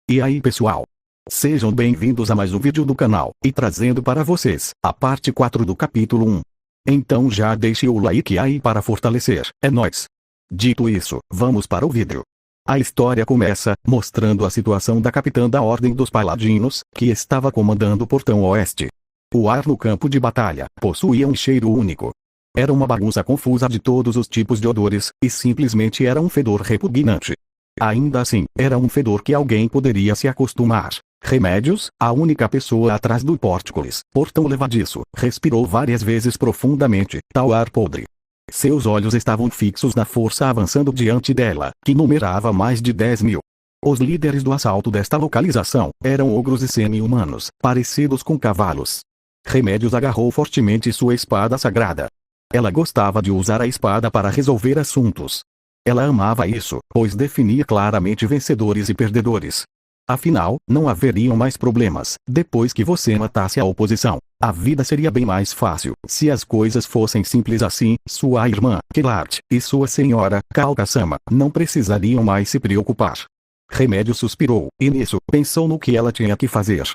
E aí pessoal? Sejam bem-vindos a mais um vídeo do canal, e trazendo para vocês, a parte 4 do capítulo 1. Então já deixe o like aí para fortalecer, é nóis! Dito isso, vamos para o vídeo. A história começa, mostrando a situação da capitã da Ordem dos Paladinos, que estava comandando o Portão Oeste. O ar no campo de batalha possuía um cheiro único. Era uma bagunça confusa de todos os tipos de odores, e simplesmente era um fedor repugnante. Ainda assim, era um fedor que alguém poderia se acostumar. Remédios, a única pessoa atrás do pórticolis, portão levadiço, respirou várias vezes profundamente, tal ar podre. Seus olhos estavam fixos na força avançando diante dela, que numerava mais de 10.000. Os líderes do assalto desta localização eram ogros e semi-humanos, parecidos com cavalos. Remédios agarrou fortemente sua espada sagrada. Ela gostava de usar a espada para resolver assuntos. Ela amava isso, pois definia claramente vencedores e perdedores. Afinal, não haveriam mais problemas, depois que você matasse a oposição. A vida seria bem mais fácil, se as coisas fossem simples assim. Sua irmã, Kelart, e sua senhora, Kalka-sama, não precisariam mais se preocupar. Remédio suspirou, e nisso, pensou no que ela tinha que fazer.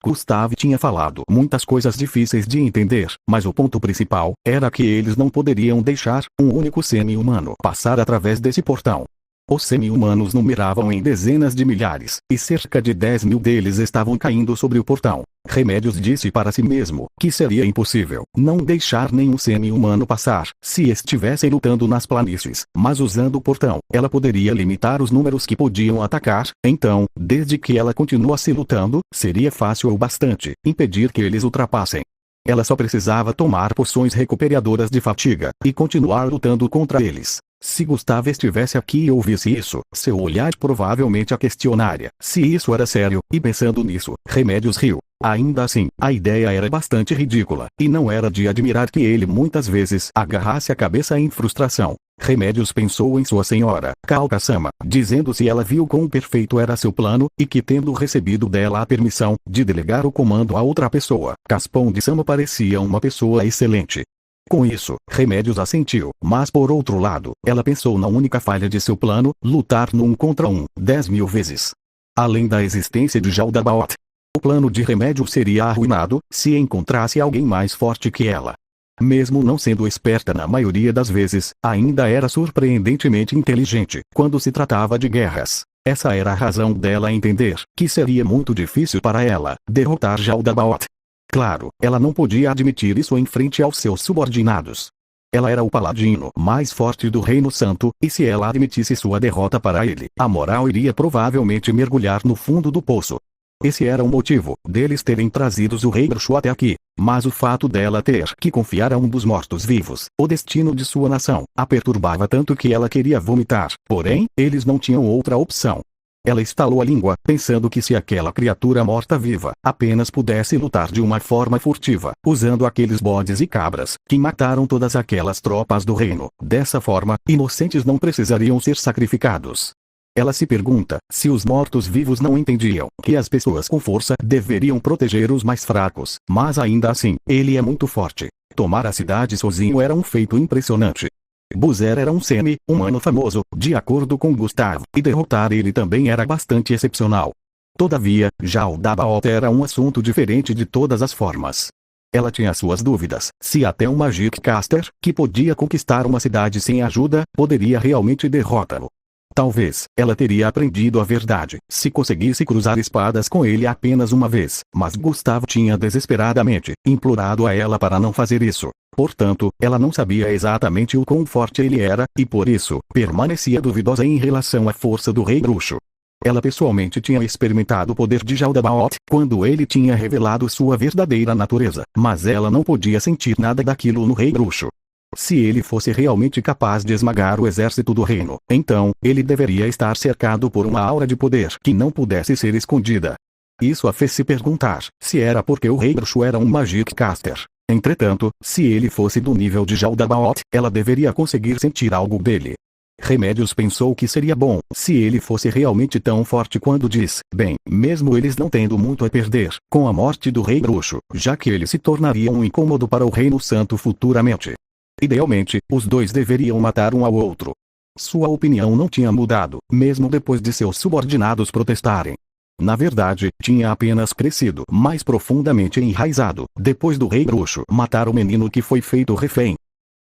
Gustave tinha falado muitas coisas difíceis de entender, mas o ponto principal era que eles não poderiam deixar um único semi-humano passar através desse portão. Os semi-humanos numeravam em dezenas de milhares, e cerca de 10.000 deles estavam caindo sobre o portão. Remédios disse para si mesmo que seria impossível não deixar nenhum semi-humano passar, se estivessem lutando nas planícies, mas usando o portão, ela poderia limitar os números que podiam atacar. Então, desde que ela continuasse lutando, seria fácil o bastante impedir que eles ultrapassem. Ela só precisava tomar poções recuperadoras de fadiga, e continuar lutando contra eles. Se Gustave estivesse aqui e ouvisse isso, seu olhar provavelmente a questionaria se isso era sério, e pensando nisso, Remédios riu. Ainda assim, a ideia era bastante ridícula, e não era de admirar que ele muitas vezes agarrasse a cabeça em frustração. Remédios pensou em sua senhora, Kalka-sama, dizendo se ela viu quão perfeito era seu plano, e que tendo recebido dela a permissão de delegar o comando a outra pessoa, Kaspondi-sama parecia uma pessoa excelente. Com isso, Remédios assentiu, mas por outro lado, ela pensou na única falha de seu plano, lutar no 1 contra 1, 10.000 vezes. Além da existência de Jaldabaoth, o plano de Remédios seria arruinado, se encontrasse alguém mais forte que ela. Mesmo não sendo esperta na maioria das vezes, ainda era surpreendentemente inteligente, quando se tratava de guerras. Essa era a razão dela entender que seria muito difícil para ela derrotar Jaldabaoth. Claro, ela não podia admitir isso em frente aos seus subordinados. Ela era o paladino mais forte do Reino Santo, e se ela admitisse sua derrota para ele, a moral iria provavelmente mergulhar no fundo do poço. Esse era o motivo deles terem trazido o rei bruxo até aqui, mas o fato dela ter que confiar a um dos mortos-vivos, o destino de sua nação, a perturbava tanto que ela queria vomitar. Porém, eles não tinham outra opção. Ela estalou a língua, pensando que se aquela criatura morta-viva apenas pudesse lutar de uma forma furtiva, usando aqueles bodes e cabras que mataram todas aquelas tropas do reino, dessa forma, inocentes não precisariam ser sacrificados. Ela se pergunta se os mortos-vivos não entendiam que as pessoas com força deveriam proteger os mais fracos, mas ainda assim, ele é muito forte. Tomar a cidade sozinho era um feito impressionante. Buzer era um semi-humano famoso, de acordo com Gustave, e derrotar ele também era bastante excepcional. Todavia, Jaldabaoth era um assunto diferente de todas as formas. Ela tinha suas dúvidas, se até um Magic Caster, que podia conquistar uma cidade sem ajuda, poderia realmente derrotá-lo. Talvez, ela teria aprendido a verdade, se conseguisse cruzar espadas com ele apenas uma vez, mas Gustave tinha desesperadamente implorado a ela para não fazer isso. Portanto, ela não sabia exatamente o quão forte ele era, e por isso, permanecia duvidosa em relação à força do rei bruxo. Ela pessoalmente tinha experimentado o poder de Jaldabaoth, quando ele tinha revelado sua verdadeira natureza, mas ela não podia sentir nada daquilo no rei bruxo. Se ele fosse realmente capaz de esmagar o exército do reino, então, ele deveria estar cercado por uma aura de poder que não pudesse ser escondida. Isso a fez se perguntar se era porque o rei bruxo era um Magic Caster. Entretanto, se ele fosse do nível de Jaldabaoth, ela deveria conseguir sentir algo dele. Remédios pensou que seria bom se ele fosse realmente tão forte quando diz, bem, mesmo eles não tendo muito a perder com a morte do rei bruxo, já que ele se tornaria um incômodo para o Reino Santo futuramente. Idealmente, os dois deveriam matar um ao outro. Sua opinião não tinha mudado, mesmo depois de seus subordinados protestarem. Na verdade, tinha apenas crescido mais profundamente enraizado, depois do rei bruxo matar o menino que foi feito refém.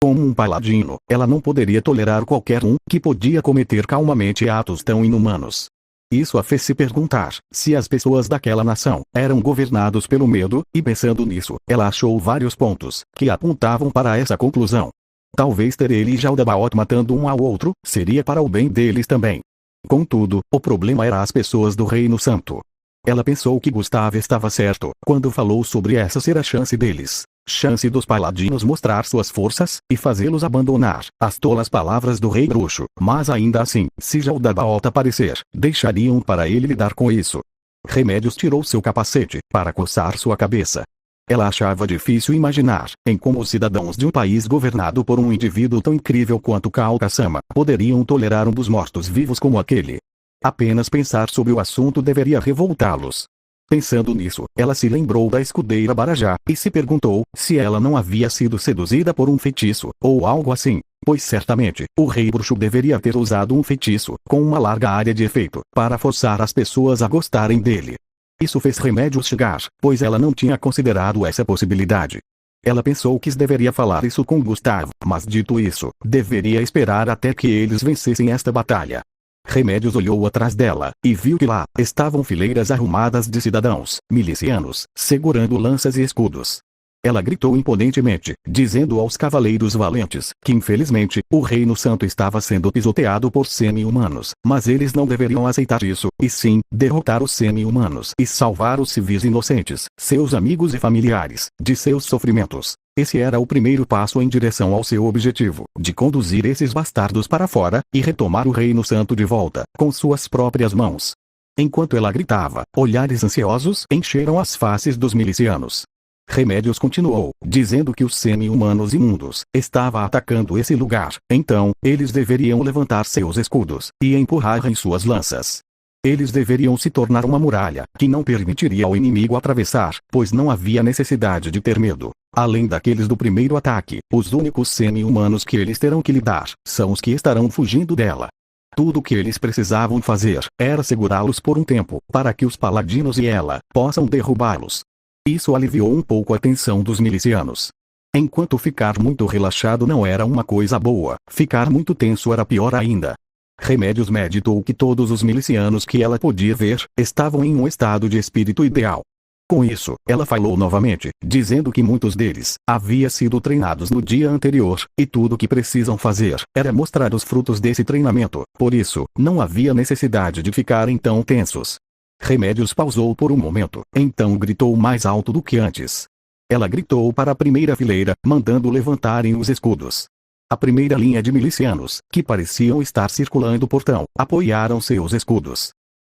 Como um paladino, ela não poderia tolerar qualquer um que podia cometer calmamente atos tão inumanos. Isso a fez se perguntar se as pessoas daquela nação eram governados pelo medo, e pensando nisso, ela achou vários pontos que apontavam para essa conclusão. Talvez ter ele e Jaldabaoth matando um ao outro seria para o bem deles também. Contudo, o problema era as pessoas do Reino Santo. Ela pensou que Gustave estava certo quando falou sobre essa ser a chance deles. Chance dos paladinos mostrar suas forças e fazê-los abandonar as tolas palavras do rei bruxo, mas ainda assim, se Jaldabaoth aparecer, deixariam para ele lidar com isso. Remédios tirou seu capacete para coçar sua cabeça. Ela achava difícil imaginar em como os cidadãos de um país governado por um indivíduo tão incrível quanto Kao-Sama poderiam tolerar um dos mortos-vivos como aquele. Apenas pensar sobre o assunto deveria revoltá-los. Pensando nisso, ela se lembrou da escudeira Barajá, e se perguntou se ela não havia sido seduzida por um feitiço, ou algo assim, pois certamente, o rei bruxo deveria ter usado um feitiço, com uma larga área de efeito, para forçar as pessoas a gostarem dele. Isso fez Remédios chegar, pois ela não tinha considerado essa possibilidade. Ela pensou que deveria falar isso com Gustavo, mas dito isso, deveria esperar até que eles vencessem esta batalha. Remédios olhou atrás dela, e viu que lá estavam fileiras arrumadas de cidadãos, milicianos, segurando lanças e escudos. Ela gritou imponentemente, dizendo aos cavaleiros valentes, que infelizmente, o Reino Santo estava sendo pisoteado por semi-humanos, mas eles não deveriam aceitar isso, e sim, derrotar os semi-humanos e salvar os civis inocentes, seus amigos e familiares, de seus sofrimentos. Esse era o primeiro passo em direção ao seu objetivo, de conduzir esses bastardos para fora, e retomar o Reino Santo de volta, com suas próprias mãos. Enquanto ela gritava, olhares ansiosos encheram as faces dos milicianos. Remédios continuou, dizendo que os semi-humanos imundos estavam atacando esse lugar, então, eles deveriam levantar seus escudos, e empurrar em suas lanças. Eles deveriam se tornar uma muralha, que não permitiria ao inimigo atravessar, pois não havia necessidade de ter medo. Além daqueles do primeiro ataque, os únicos semi-humanos que eles terão que lidar, são os que estarão fugindo dela. Tudo o que eles precisavam fazer, era segurá-los por um tempo, para que os paladinos e ela, possam derrubá-los. Isso aliviou um pouco a tensão dos milicianos. Enquanto ficar muito relaxado não era uma coisa boa, ficar muito tenso era pior ainda. Remédios meditou que todos os milicianos que ela podia ver, estavam em um estado de espírito ideal. Com isso, ela falou novamente, dizendo que muitos deles haviam sido treinados no dia anterior, e tudo o que precisam fazer era mostrar os frutos desse treinamento, por isso, não havia necessidade de ficarem tão tensos. Remédios pausou por um momento, então gritou mais alto do que antes. Ela gritou para a primeira fileira, mandando levantarem os escudos. A primeira linha de milicianos, que pareciam estar circulando o portão, apoiaram seus escudos.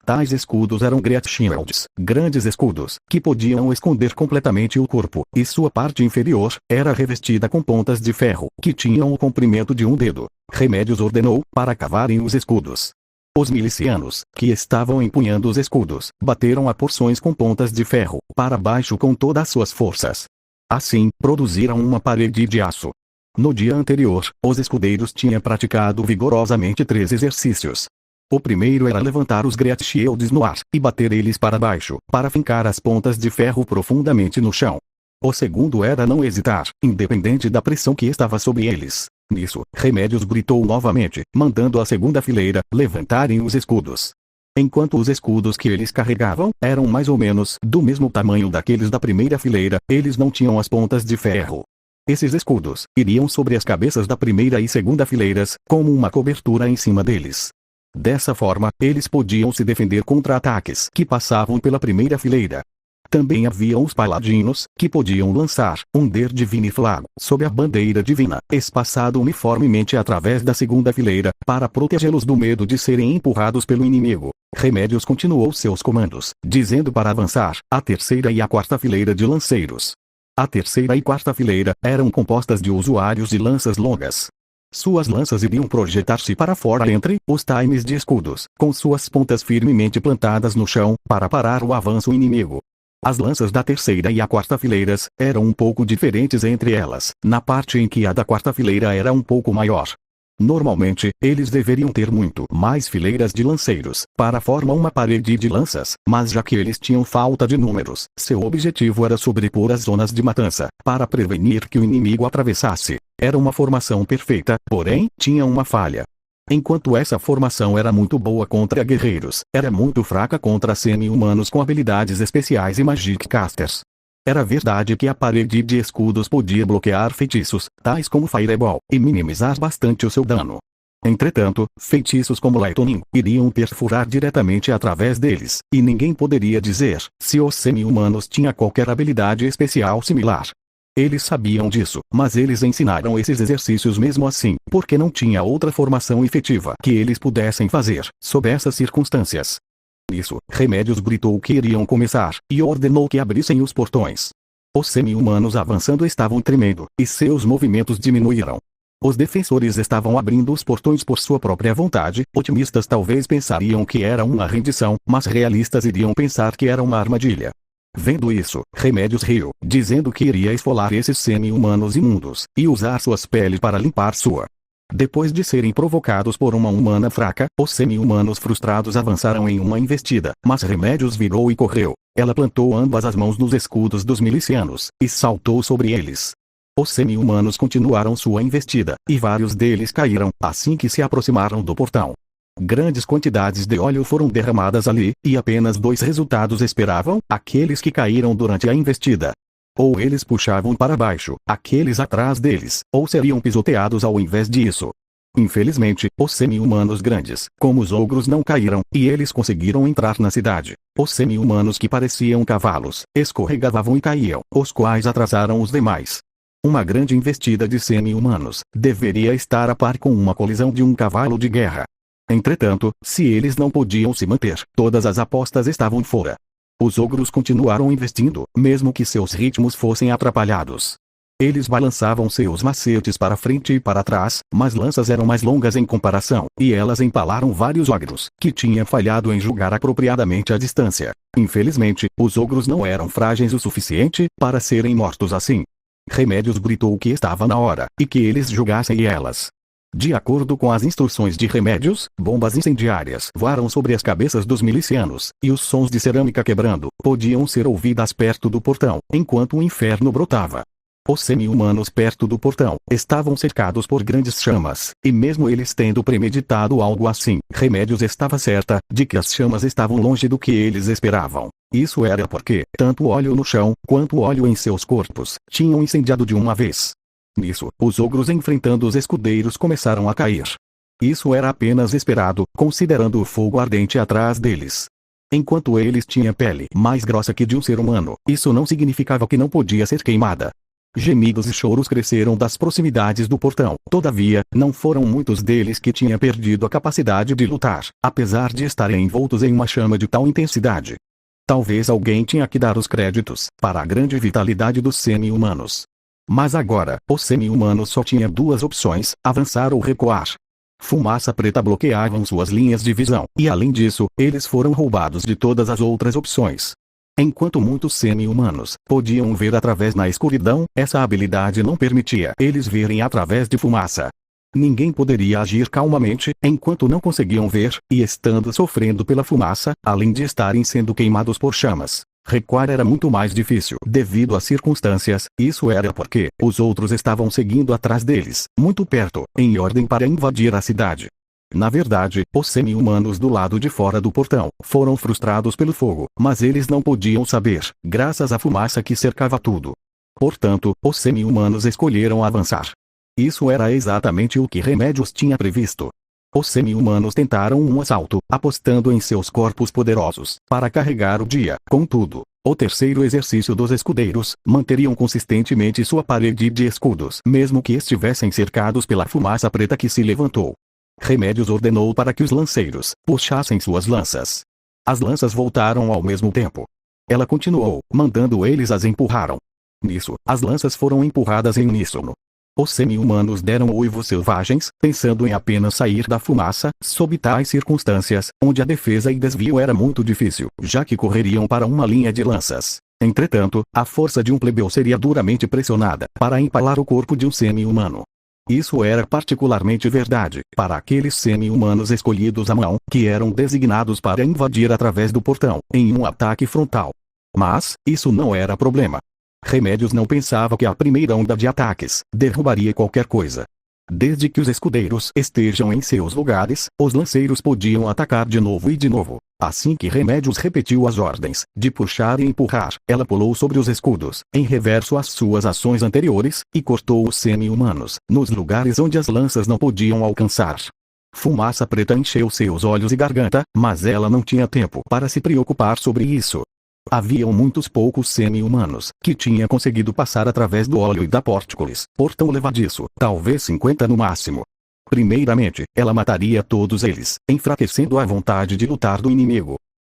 Tais escudos eram Great Shields, grandes escudos, que podiam esconder completamente o corpo, e sua parte inferior era revestida com pontas de ferro, que tinham o comprimento de um dedo. Remédios ordenou para cavarem os escudos. Os milicianos, que estavam empunhando os escudos, bateram a porções com pontas de ferro, para baixo com todas as suas forças. Assim, produziram uma parede de aço. No dia anterior, os escudeiros tinham praticado vigorosamente 3 exercícios. O primeiro era levantar os Great Shields no ar, e bater eles para baixo, para fincar as pontas de ferro profundamente no chão. O segundo era não hesitar, independente da pressão que estava sobre eles. Nisso, Remédios gritou novamente, mandando a segunda fileira levantarem os escudos. Enquanto os escudos que eles carregavam eram mais ou menos do mesmo tamanho daqueles da primeira fileira, eles não tinham as pontas de ferro. Esses escudos iriam sobre as cabeças da primeira e segunda fileiras, como uma cobertura em cima deles. Dessa forma, eles podiam se defender contra ataques que passavam pela primeira fileira. Também haviam os paladinos, que podiam lançar um Der Divine Flag sob a bandeira divina, espaçado uniformemente através da segunda fileira, para protegê-los do medo de serem empurrados pelo inimigo. Remédios continuou seus comandos, dizendo para avançar a terceira e a quarta fileira de lanceiros. A terceira e quarta fileira eram compostas de usuários de lanças longas. Suas lanças iriam projetar-se para fora entre os times de escudos, com suas pontas firmemente plantadas no chão, para parar o avanço inimigo. As lanças da terceira e a quarta fileiras eram um pouco diferentes entre elas, na parte em que a da quarta fileira era um pouco maior. Normalmente, eles deveriam ter muito mais fileiras de lanceiros, para formar uma parede de lanças, mas já que eles tinham falta de números, seu objetivo era sobrepor as zonas de matança, para prevenir que o inimigo atravessasse. Era uma formação perfeita, porém, tinha uma falha. Enquanto essa formação era muito boa contra guerreiros, era muito fraca contra semi-humanos com habilidades especiais e Magic Casters. Era verdade que a parede de escudos podia bloquear feitiços, tais como Fireball, e minimizar bastante o seu dano. Entretanto, feitiços como Lightning iriam perfurar diretamente através deles, e ninguém poderia dizer se os semi-humanos tinham qualquer habilidade especial similar. Eles sabiam disso, mas eles ensinaram esses exercícios mesmo assim, porque não tinha outra formação efetiva que eles pudessem fazer, sob essas circunstâncias. Nisso, Remédios gritou que iriam começar, e ordenou que abrissem os portões. Os semi-humanos avançando estavam tremendo, e seus movimentos diminuíram. Os defensores estavam abrindo os portões por sua própria vontade. Otimistas talvez pensariam que era uma rendição, mas realistas iriam pensar que era uma armadilha. Vendo isso, Remédios riu, dizendo que iria esfolar esses semi-humanos imundos, e usar suas peles para limpar sua. Depois de serem provocados por uma humana fraca, os semi-humanos frustrados avançaram em uma investida, mas Remédios virou e correu. Ela plantou ambas as mãos nos escudos dos milicianos, e saltou sobre eles. Os semi-humanos continuaram sua investida, e vários deles caíram, assim que se aproximaram do portão. Grandes quantidades de óleo foram derramadas ali, e apenas 2 resultados esperavam, aqueles que caíram durante a investida. Ou eles puxavam para baixo, aqueles atrás deles, ou seriam pisoteados ao invés disso. Infelizmente, os semi-humanos grandes, como os ogros não caíram, e eles conseguiram entrar na cidade. Os semi-humanos que pareciam cavalos, escorregavam e caíam, os quais atrasaram os demais. Uma grande investida de semi-humanos, deveria estar a par com uma colisão de um cavalo de guerra. Entretanto, se eles não podiam se manter, todas as apostas estavam fora. Os ogros continuaram investindo, mesmo que seus ritmos fossem atrapalhados. Eles balançavam seus macetes para frente e para trás, mas lanças eram mais longas em comparação, e elas empalaram vários ogros, que tinham falhado em julgar apropriadamente a distância. Infelizmente, os ogros não eram frágeis o suficiente para serem mortos assim. Remédios gritou que estava na hora, e que eles jogassem elas. De acordo com as instruções de Remédios, bombas incendiárias voaram sobre as cabeças dos milicianos, e os sons de cerâmica quebrando podiam ser ouvidos perto do portão, enquanto o inferno brotava. Os semi-humanos perto do portão estavam cercados por grandes chamas, e mesmo eles tendo premeditado algo assim, Remédios estava certa de que as chamas estavam longe do que eles esperavam. Isso era porque, tanto o óleo no chão, quanto o óleo em seus corpos, tinham incendiado de uma vez. Nisso, os ogros enfrentando os escudeiros começaram a cair. Isso era apenas esperado, considerando o fogo ardente atrás deles. Enquanto eles tinham pele mais grossa que de um ser humano, isso não significava que não podia ser queimada. Gemidos e choros cresceram das proximidades do portão. Todavia, não foram muitos deles que tinham perdido a capacidade de lutar, apesar de estarem envoltos em uma chama de tal intensidade. Talvez alguém tinha que dar os créditos para a grande vitalidade dos semi-humanos. Mas agora, os semi-humanos só tinham 2 opções, avançar ou recuar. Fumaça preta bloqueavam suas linhas de visão, e além disso, eles foram roubados de todas as outras opções. Enquanto muitos semi-humanos podiam ver através na escuridão, essa habilidade não permitia eles verem através de fumaça. Ninguém poderia agir calmamente, enquanto não conseguiam ver, e estando sofrendo pela fumaça, além de estarem sendo queimados por chamas. Recuar era muito mais difícil devido às circunstâncias. Isso era porque os outros estavam seguindo atrás deles, muito perto, em ordem para invadir a cidade. Na verdade, os semi-humanos do lado de fora do portão foram frustrados pelo fogo, mas eles não podiam saber, graças à fumaça que cercava tudo. Portanto, os semi-humanos escolheram avançar. Isso era exatamente o que Remédios tinha previsto. Os semi-humanos tentaram um assalto, apostando em seus corpos poderosos, para carregar o dia. Contudo, o terceiro exercício dos escudeiros, manteriam consistentemente sua parede de escudos, mesmo que estivessem cercados pela fumaça preta que se levantou. Remédios ordenou para que os lanceiros puxassem suas lanças. As lanças voltaram ao mesmo tempo. Ela continuou, mandando eles as empurraram. Nisso, as lanças foram empurradas em uníssono. Os semi-humanos deram uivos selvagens, pensando em apenas sair da fumaça, sob tais circunstâncias, onde a defesa e desvio era muito difícil, já que correriam para uma linha de lanças. Entretanto, a força de um plebeu seria duramente pressionada para empalar o corpo de um semi-humano. Isso era particularmente verdade para aqueles semi-humanos escolhidos à mão, que eram designados para invadir através do portão, em um ataque frontal. Mas, isso não era problema. Remédios não pensava que a primeira onda de ataques derrubaria qualquer coisa. Desde que os escudeiros estejam em seus lugares, os lanceiros podiam atacar de novo e de novo. Assim que Remédios repetiu as ordens de puxar e empurrar, ela pulou sobre os escudos, em reverso às suas ações anteriores, e cortou os semi-humanos, nos lugares onde as lanças não podiam alcançar. Fumaça preta encheu seus olhos e garganta, mas ela não tinha tempo para se preocupar sobre isso. Haviam muitos poucos semi-humanos que tinham conseguido passar através do óleo e da pórticolis, portão levadiço, talvez 50 no máximo. Primeiramente, ela mataria todos eles, enfraquecendo a vontade de lutar do inimigo.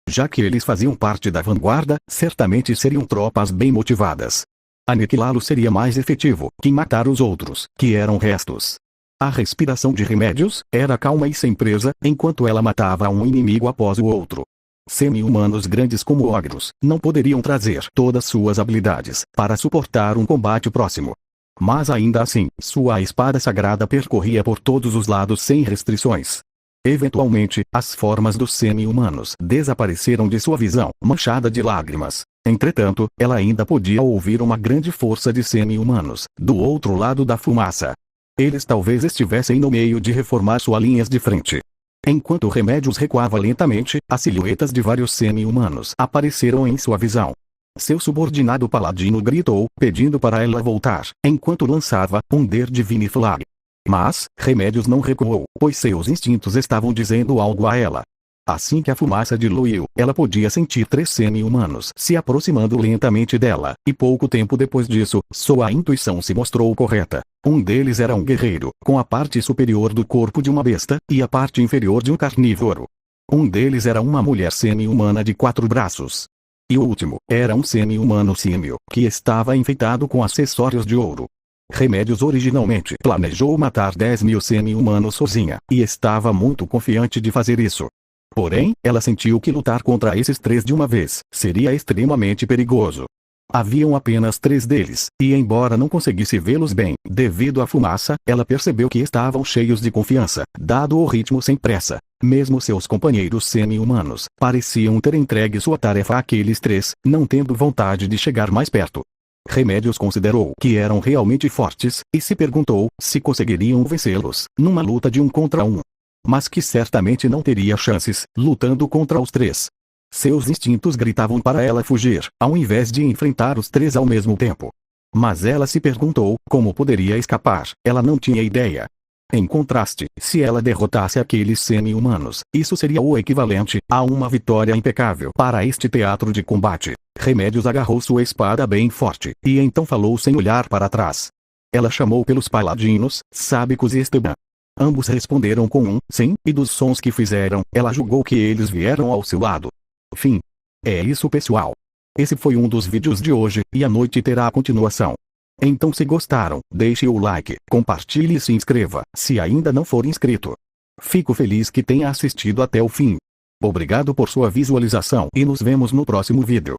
Já que eles faziam parte da vanguarda, certamente seriam tropas bem motivadas. Aniquilá-los seria mais efetivo que matar os outros, que eram restos. A respiração de Remédios era calma e sem presa, enquanto ela matava um inimigo após o outro. Semi-humanos grandes como ogros não poderiam trazer todas suas habilidades para suportar um combate próximo. Mas ainda assim, sua espada sagrada percorria por todos os lados sem restrições. Eventualmente, as formas dos semi-humanos desapareceram de sua visão, manchada de lágrimas. Entretanto, ela ainda podia ouvir uma grande força de semi-humanos do outro lado da fumaça. Eles talvez estivessem no meio de reformar suas linhas de frente. Enquanto Remédios recuava lentamente, as silhuetas de vários semi-humanos apareceram em sua visão. Seu subordinado paladino gritou, pedindo para ela voltar, enquanto lançava um Der Divine Flag. Mas, Remédios não recuou, pois seus instintos estavam dizendo algo a ela. Assim que a fumaça diluiu, ela podia sentir 3 semi-humanos se aproximando lentamente dela, e pouco tempo depois disso, sua intuição se mostrou correta. Um deles era um guerreiro, com a parte superior do corpo de uma besta, e a parte inferior de um carnívoro. Um deles era uma mulher semi-humana de 4 braços. E o último, era um semi-humano símio, que estava enfeitado com acessórios de ouro. Remédios originalmente planejou matar 10.000 semi-humanos sozinha, e estava muito confiante de fazer isso. Porém, ela sentiu que lutar contra esses 3 de uma vez seria extremamente perigoso. Haviam apenas 3 deles, e embora não conseguisse vê-los bem, devido à fumaça, ela percebeu que estavam cheios de confiança, dado o ritmo sem pressa. Mesmo seus companheiros semi-humanos pareciam ter entregue sua tarefa àqueles 3, não tendo vontade de chegar mais perto. Remédios considerou que eram realmente fortes, e se perguntou se conseguiriam vencê-los, numa luta de 1 contra 1. Mas que certamente não teria chances, lutando contra os 3. Seus instintos gritavam para ela fugir, ao invés de enfrentar os 3 ao mesmo tempo. Mas ela se perguntou como poderia escapar, ela não tinha ideia. Em contraste, se ela derrotasse aqueles semi-humanos, isso seria o equivalente a uma vitória impecável para este teatro de combate. Remédios agarrou sua espada bem forte, e então falou sem olhar para trás. Ela chamou pelos paladinos, Sábicos e Esteban. Ambos responderam com um sim, e dos sons que fizeram, ela julgou que eles vieram ao seu lado. Fim. É isso, pessoal. Esse foi um dos vídeos de hoje, e a noite terá a continuação. Então, se gostaram, deixe o like, compartilhe e se inscreva, se ainda não for inscrito. Fico feliz que tenha assistido até o fim. Obrigado por sua visualização e nos vemos no próximo vídeo.